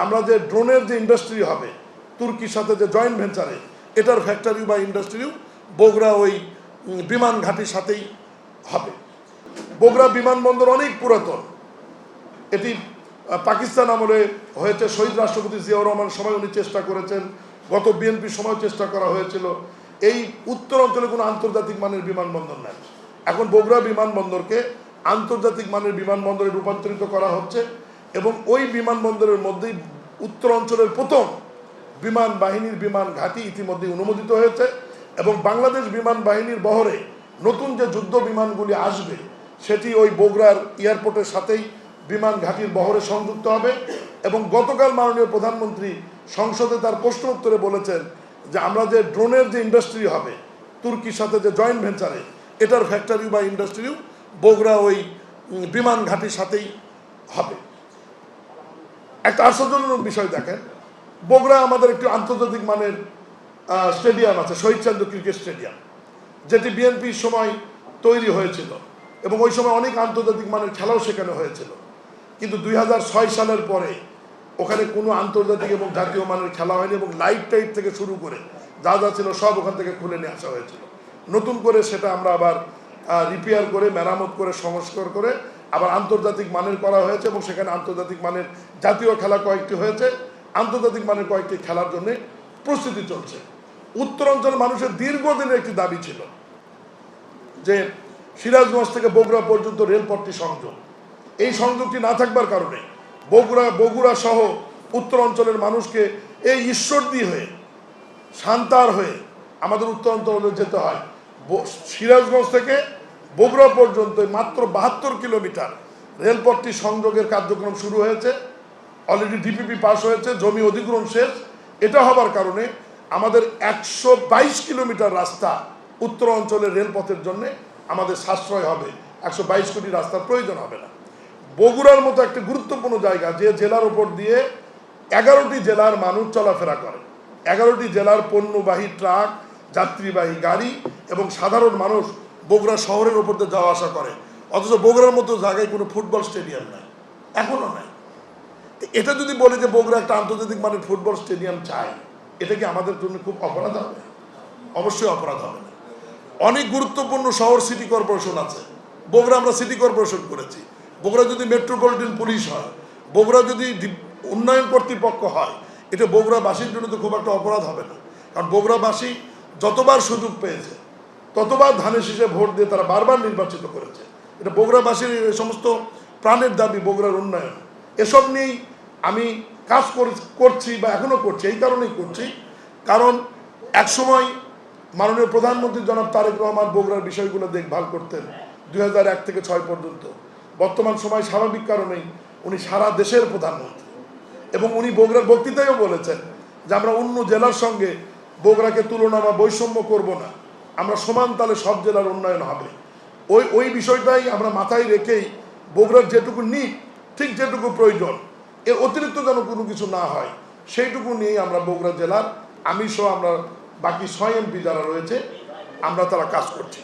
আমরা যে ড্রোনের যে ইন্ডাস্ট্রি হবে তুর্কির সাথে যে জয়েন্ট ভেঞ্চারে এটার ফ্যাক্টরি বা ইন্ডাস্ট্রিও বগুড়া ওই বিমান ঘাঁটির সাথেই হবে। বগুড়া বিমানবন্দর অনেক পুরাতন, এটি পাকিস্তান আমলে হয়েছে। শহীদ রাষ্ট্রপতি জিয়াউর রহমানের সময় উনি চেষ্টা করেছেন, গত বিএনপির সময় চেষ্টা করা হয়েছিল। এই উত্তর অঞ্চলে কোনো আন্তর্জাতিক মানের বিমানবন্দর নেই। এখন বগুড়া বিমানবন্দরকে আন্তর্জাতিক মানের বিমানবন্দরে রূপান্তরিত করা হচ্ছে এবং ওই বিমানবন্দরের মধ্যেই উত্তর অঞ্চলের প্রথম বিমান বাহিনীর বিমান ঘাঁটি ইতিমধ্যে অনুমোদিত হয়েছে এবং বাংলাদেশ বিমান বাহিনীর বহরে নতুন যে যুদ্ধ বিমানগুলি আসবে সেটি ওই বগুড়ার এয়ারপোর্টের সাথেই বিমান ঘাঁটির বহরে সংযুক্ত হবে। এবং গতকাল মাননীয় প্রধানমন্ত্রী সংসদে তার প্রশ্ন উত্তরে বলেছেন যে আমরা যে ড্রোনের যে ইন্ডাস্ট্রি হবে তুর্কির সাথে যে জয়েন্ট ভেঞ্চারে এটার ফ্যাক্টরি বা ইন্ডাস্ট্রিও বগুড়া ওই বিমান ঘাঁটির সাথেই হবে। একটা আশ্চর্যজনক বিষয় দেখেন, বগুড়া আমাদের একটি আন্তর্জাতিক মানের স্টেডিয়াম আছে, শহীদ চান্দু ক্রিকেট স্টেডিয়াম, যেটি বিএনপির সময় তৈরি হয়েছিল এবং ওই সময় অনেক আন্তর্জাতিক মানের খেলাও সেখানে হয়েছিল। কিন্তু 2006 সালের পরে ওখানে কোনো আন্তর্জাতিক এবং জাতীয় মানের খেলা হয়নি এবং লাইট টাইট থেকে শুরু করে যা যা ছিল সব ওখান থেকে খুলে নিয়ে আসা হয়েছিল। নতুন করে সেটা আমরা আবার রিপেয়ার করে মেরামত করে সংস্কার করে আবার আন্তর্জাতিক মানের করা হয়েছে এবং সেখানে আন্তর্জাতিক মানের জাতীয় খেলা কয়েকটি হয়েছে, আন্তর্জাতিক মানের কয়েকটি খেলার জন্য প্রস্তুতি চলছে। উত্তরাঞ্চল মানুষের দীর্ঘদিনের একটি দাবি ছিল যে সিরাজগঞ্জ থেকে বগুড়া পর্যন্ত রেলপথটি সংযোগ, এই সংযোগটি না থাকবার কারণে বগুড়া সহ উত্তর অঞ্চলের মানুষকে এই ঈশ্বরদী হয়ে সান্তার হয়ে আমাদের উত্তর অঞ্চলে যেতে হয়। সিরাজগঞ্জ থেকে বগুড়া পর্যন্ত মাত্র 72 কিলোমিটার রেলপথটি সংযোগের কার্যক্রম শুরু হয়েছে, অলরেডি ডিপিপি পাস হয়েছে, জমি অধিগ্রহণ শেষ। এটা হবার কারণে আমাদের 122 কিলোমিটার রাস্তা উত্তর অঞ্চলের রেলপথের জন্য আমাদের সাশ্রয় হবে, 122 কোটি রাস্তার প্রয়োজন হবে না। বগুড়ার মতো একটা গুরুত্বপূর্ণ জায়গা, যে জেলার ওপর দিয়ে 11টি জেলার মানুষ চলাফেরা করে, 11টি জেলার পণ্যবাহী ট্রাক, যাত্রীবাহী গাড়ি এবং সাধারণ মানুষ বগুড়া শহরের ওপর দিয়ে যাওয়া আসা করে, অথচ বগুড়ার মতো জায়গায় কোনো ফুটবল স্টেডিয়াম নাই, এখনও নাই। এটা যদি বলি যে বগুড়া একটা আন্তর্জাতিক মানের ফুটবল স্টেডিয়াম চাই, এটা কি আমাদের জন্য খুব অপরাধ হবে? অবশ্যই অপরাধ হবে না। অনেক গুরুত্বপূর্ণ শহর সিটি কর্পোরেশন আছে, বগুড়া আমরা সিটি কর্পোরেশন করেছি। বগুড়া যদি মেট্রোপলিটন পুলিশ হয়, বগুড়া যদি উন্নয়ন কর্তৃপক্ষ হয়, এটা বগুড়াবাসীর জন্য তো খুব একটা অপরাধ হবে না। কারণ বগুড়াবাসী যতবার সুযোগ পেয়েছে ততবার ধানের শীষে ভোট দিয়ে তারা বারবার নির্বাচিত করেছে। এটা বগুড়াবাসীর এই সমস্ত প্রাণের দাবি, বগুড়ার উন্নয়ন, এসব নিয়েই আমি কাজ করছি বা এখনও করছি। এই কারণেই করছি কারণ একসময় মাননীয় প্রধানমন্ত্রী জনাব তারেক রহমান বগুড়ার বিষয়গুলো দেখভাল করতেন 2001 থেকে 2006 পর্যন্ত। বর্তমান সময় স্বাভাবিক কারণেই উনি সারা দেশের প্রধানমন্ত্রী এবং উনি বগুড়ার বক্তৃতায়ও বলেছেন যে আমরা অন্য জেলার সঙ্গে বগুড়াকে তুলনা বা বৈষম্য করব না, আমরা সমান তালে সব জেলার উন্নয়ন হবে। ওই বিষয়টাই আমরা মাথায় রেখেই বগুড়ার যেটুকু নিট, ঠিক যেটুকু প্রয়োজন, এর অতিরিক্ত যেন কোনো কিছু না হয়, সেইটুকু নিয়েই আমরা বগুড়া জেলার আমি সহ আমরা বাকি 6 এমপি যারা রয়েছে আমরা তারা কাজ করছি।